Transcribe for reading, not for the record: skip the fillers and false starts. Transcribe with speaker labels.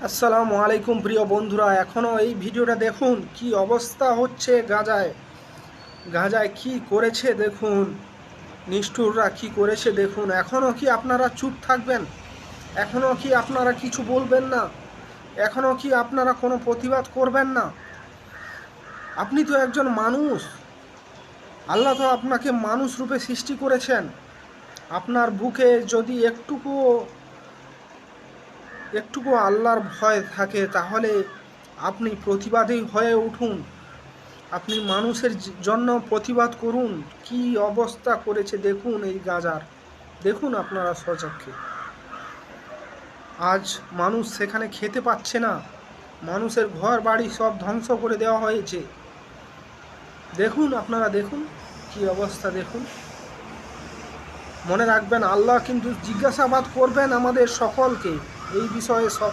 Speaker 1: আসসালামু আলাইকুম প্রিয় বন্ধুরা, এখনও এই ভিডিওটা দেখুন কি অবস্থা হচ্ছে গাজায়। গাজায় কি করেছে দেখুন, নিষ্ঠুররা কি করেছে দেখুন। এখনও কি আপনারা চুপ থাকবেন? এখনও কি আপনারা কিছু বলবেন না? এখনও কি আপনারা কোনো প্রতিবাদ করবেন না? আপনি তো একজন মানুষ, আল্লাহ তো আপনাকে মানুষ রূপে সৃষ্টি করেছেন। আপনার বুকে যদি একটুকু আল্লাহর ভয় থাকে তাহলে আপনি প্রতিবাদী হয়ে উঠুন। আপনি মানুষের জন্য প্রতিবাদ করুন। কি অবস্থা করেছে দেখুন এই গাজার, দেখুন আপনারা স্বচক্ষে। আজ মানুষ সেখানে খেতে পাচ্ছে না, মানুষের ঘর বাড়ি সব ধ্বংস করে দেওয়া হয়েছে। দেখুন আপনারা, দেখুন কি অবস্থা দেখুন। মনে রাখবেন, আল্লাহ কিন্তু জিজ্ঞাসাবাদ করবেন আমাদের সকলকে এই বিষয়ে। সব